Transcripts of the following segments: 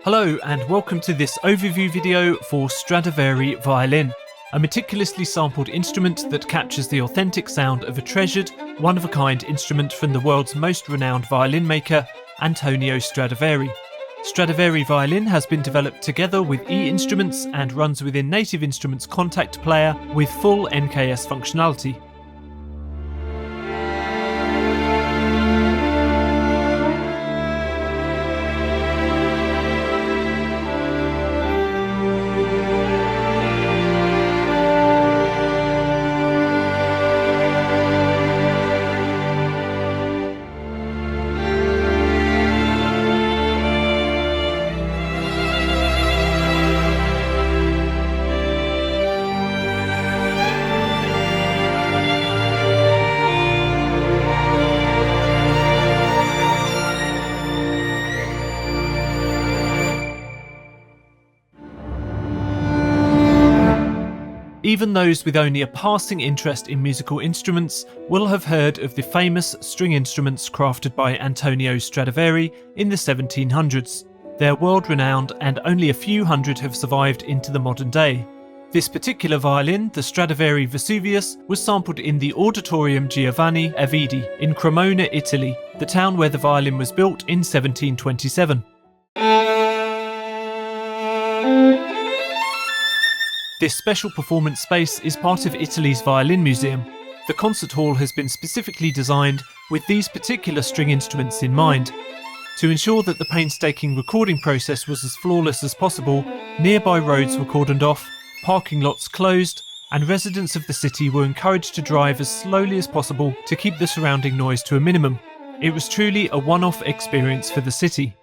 Hello and welcome to this overview video for Stradivari Violin, a meticulously sampled instrument that captures the authentic sound of a treasured, one-of-a-kind instrument from the world's most renowned violin maker, Antonio Stradivari. Stradivari Violin has been developed together with E-Instruments and runs within Native Instruments Contact Player with full NKS functionality. Even those with only a passing interest in musical instruments will have heard of the famous string instruments crafted by Antonio Stradivari in the 1700s. They're world-renowned and only a few hundred have survived into the modern day. This particular violin, the Stradivari Vesuvius, was sampled in the Auditorium Giovanni Avidi in Cremona, Italy, the town where the violin was built in 1727. This special performance space is part of Italy's Violin Museum. The concert hall has been specifically designed with these particular string instruments in mind. To ensure that the painstaking recording process was as flawless as possible, nearby roads were cordoned off, parking lots closed, and residents of the city were encouraged to drive as slowly as possible to keep the surrounding noise to a minimum. It was truly a one-off experience for the city.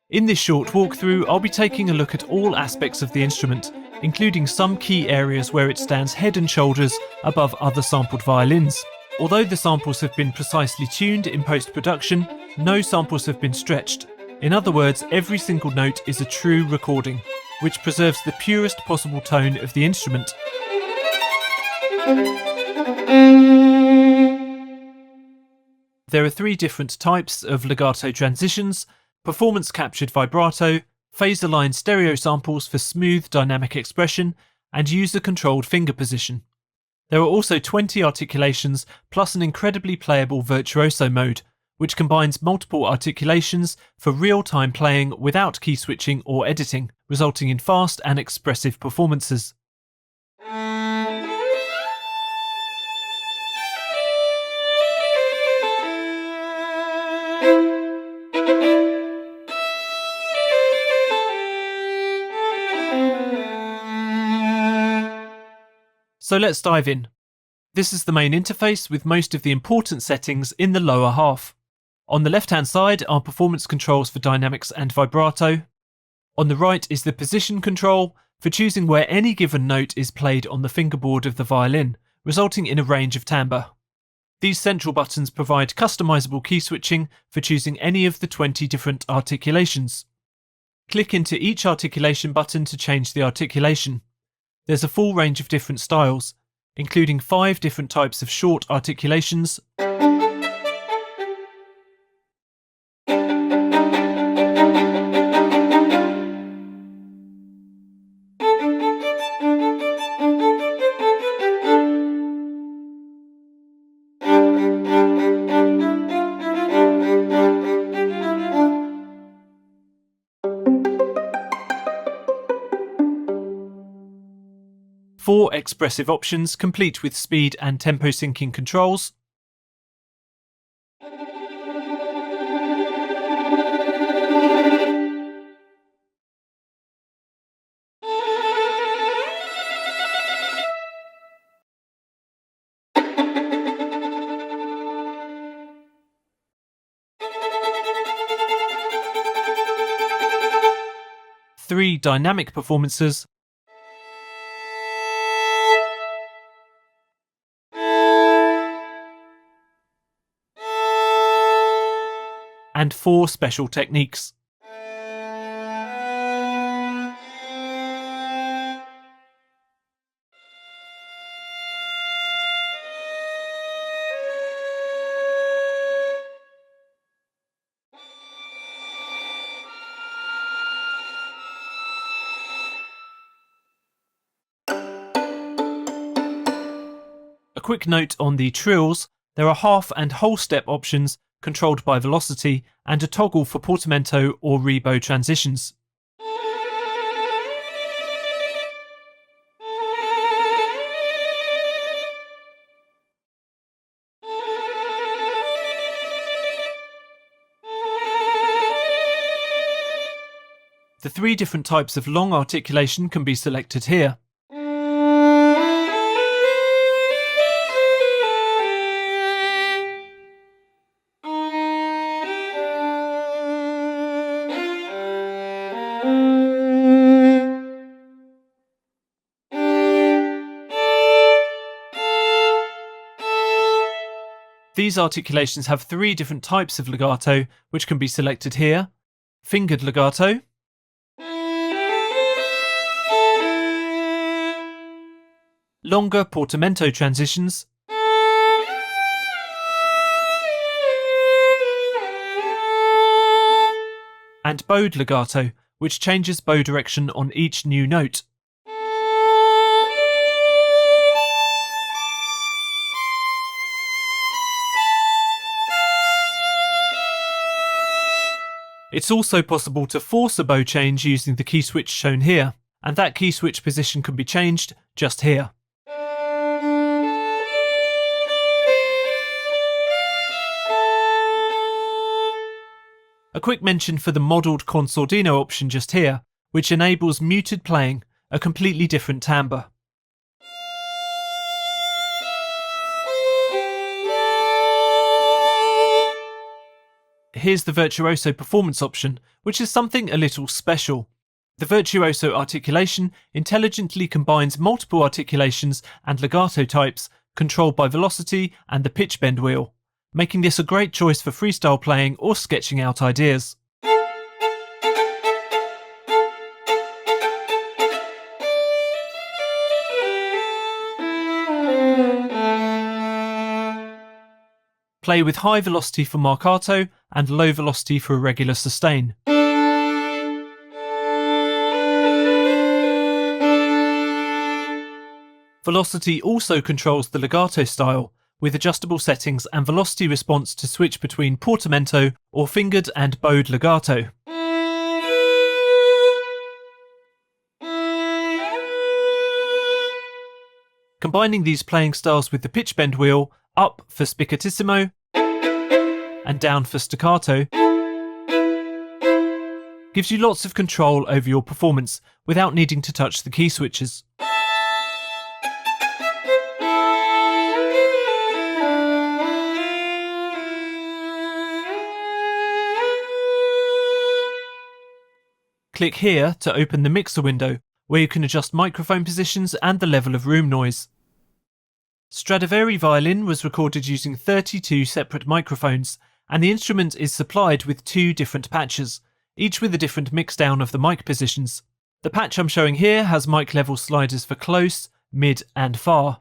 In this short walkthrough, I'll be taking a look at all aspects of the instrument, including some key areas where it stands head and shoulders above other sampled violins. Although the samples have been precisely tuned in post-production, no samples have been stretched. In other words, every single note is a true recording, which preserves the purest possible tone of the instrument. There are three different types of legato transitions: performance-captured vibrato, phase-aligned stereo samples for smooth dynamic expression, and user-controlled finger position. There are also 20 articulations plus an incredibly playable virtuoso mode, which combines multiple articulations for real-time playing without key switching or editing, resulting in fast and expressive performances. So let's dive in. This is the main interface with most of the important settings in the lower half. On the left-hand side are performance controls for dynamics and vibrato. On the right is the position control for choosing where any given note is played on the fingerboard of the violin, resulting in a range of timbre. These central buttons provide customizable key switching for choosing any of the 20 different articulations. Click into each articulation button to change the articulation. There's a full range of different styles, including 5 different types of short articulations, four expressive options complete with speed and tempo syncing controls, three dynamic performances, and 4 special techniques. quick note on the trills: there are half and whole step options controlled by velocity and a toggle for portamento or rebow transitions. The three different types of long articulation can be selected here. These articulations have three different types of legato, which can be selected here: fingered legato, longer portamento transitions, and bowed legato, which changes bow direction on each new note. It's also possible to force a bow change using the key switch shown here, and that key switch position can be changed just here. A quick mention for the modelled consordino option just here, which enables muted playing, a completely different timbre. Here's the Virtuoso Performance option, which is something a little special. The Virtuoso articulation intelligently combines multiple articulations and legato types controlled by velocity and the pitch bend wheel, making this a great choice for freestyle playing or sketching out ideas. Play with high velocity for marcato and low velocity for a regular sustain. Velocity also controls the legato style, with adjustable settings and velocity response to switch between portamento or fingered and bowed legato. Combining these playing styles with the pitch bend wheel, up for spiccatissimo and down for staccato, gives you lots of control over your performance without needing to touch the key switches. Click here to open the mixer window, where you can adjust microphone positions and the level of room noise. Stradivari violin was recorded using 32 separate microphones, and the instrument is supplied with 2 different patches, each with a different mixdown of the mic positions. The patch I'm showing here has mic level sliders for close, mid and far.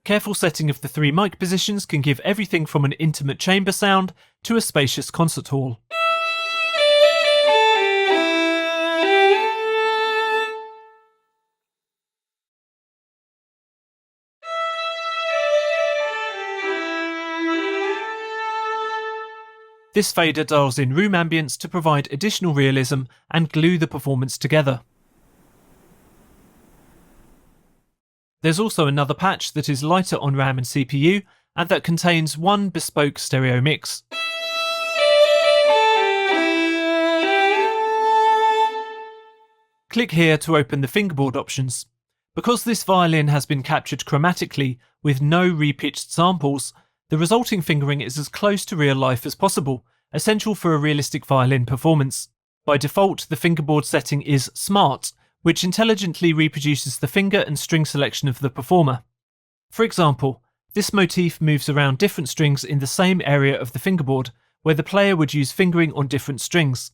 Careful setting of the 3 mic positions can give everything from an intimate chamber sound to a spacious concert hall. This fader dials in room ambience to provide additional realism and glue the performance together. There's also another patch that is lighter on RAM and CPU, and that contains 1 bespoke stereo mix. Click here to open the fingerboard options. Because this violin has been captured chromatically with no repitched samples, the resulting fingering is as close to real life as possible, essential for a realistic violin performance. By default, the fingerboard setting is Smart, which intelligently reproduces the finger and string selection of the performer. For example, this motif moves around different strings in the same area of the fingerboard, where the player would use fingering on different strings.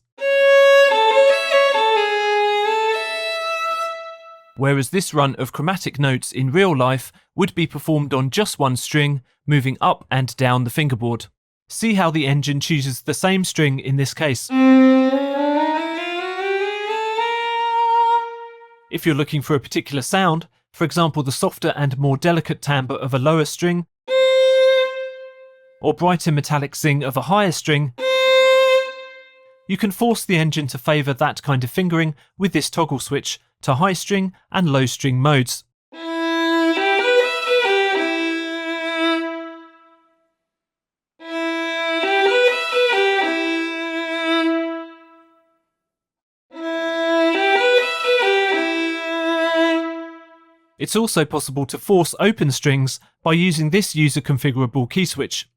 Whereas this run of chromatic notes in real life would be performed on just one string, moving up and down the fingerboard. See how the engine chooses the same string in this case. If you're looking for a particular sound, for example the softer and more delicate timbre of a lower string, or brighter metallic zing of a higher string, you can force the engine to favour that kind of fingering with this toggle switch to high string and low string modes. It's also possible to force open strings by using this user configurable key switch.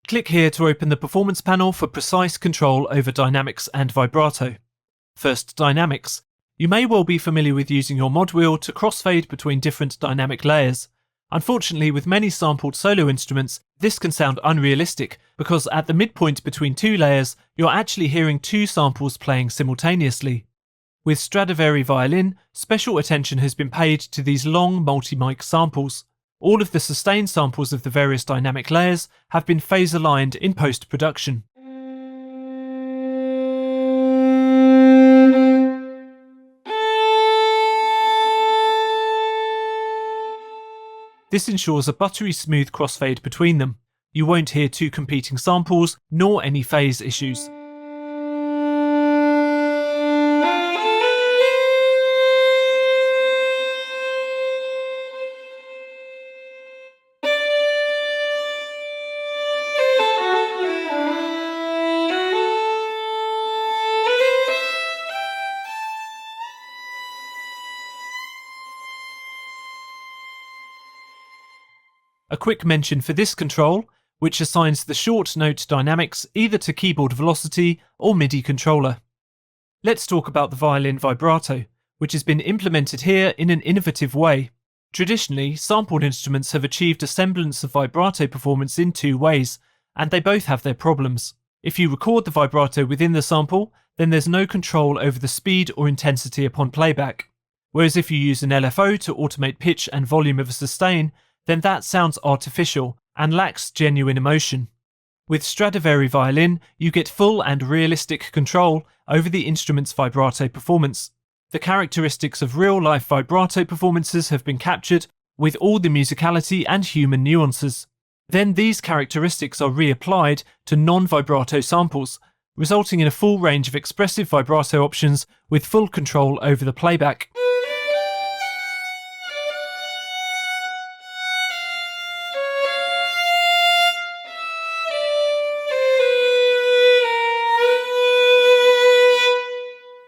Click here to open the performance panel for precise control over dynamics and vibrato. First, dynamics. You may well be familiar with using your mod wheel to crossfade between different dynamic layers. Unfortunately, with many sampled solo instruments, this can sound unrealistic because at the midpoint between two layers, you're actually hearing two samples playing simultaneously. With Stradivari Violin, special attention has been paid to these long multi-mic samples. All of the sustained samples of the various dynamic layers have been phase aligned in post-production. This ensures a buttery smooth crossfade between them. You won't hear two competing samples, nor any phase issues. A quick mention for this control, which assigns the short note dynamics either to keyboard velocity or MIDI controller. Let's talk about the violin vibrato, which has been implemented here in an innovative way. Traditionally, sampled instruments have achieved a semblance of vibrato performance in two ways, and they both have their problems. If you record the vibrato within the sample, then there's no control over the speed or intensity upon playback. Whereas if you use an LFO to automate pitch and volume of a sustain, then that sounds artificial and lacks genuine emotion. With Stradivari Violin, you get full and realistic control over the instrument's vibrato performance. The characteristics of real-life vibrato performances have been captured with all the musicality and human nuances. Then these characteristics are reapplied to non-vibrato samples, resulting in a full range of expressive vibrato options with full control over the playback.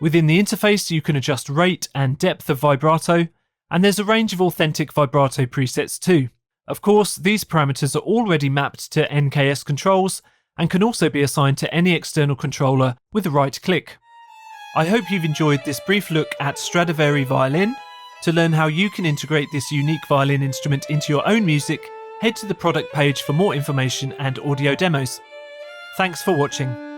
Within the interface, you can adjust rate and depth of vibrato, and there's a range of authentic vibrato presets too. Of course, these parameters are already mapped to NKS controls and can also be assigned to any external controller with a right click. I hope you've enjoyed this brief look at Stradivari Violin. To learn how you can integrate this unique violin instrument into your own music, head to the product page for more information and audio demos. Thanks for watching.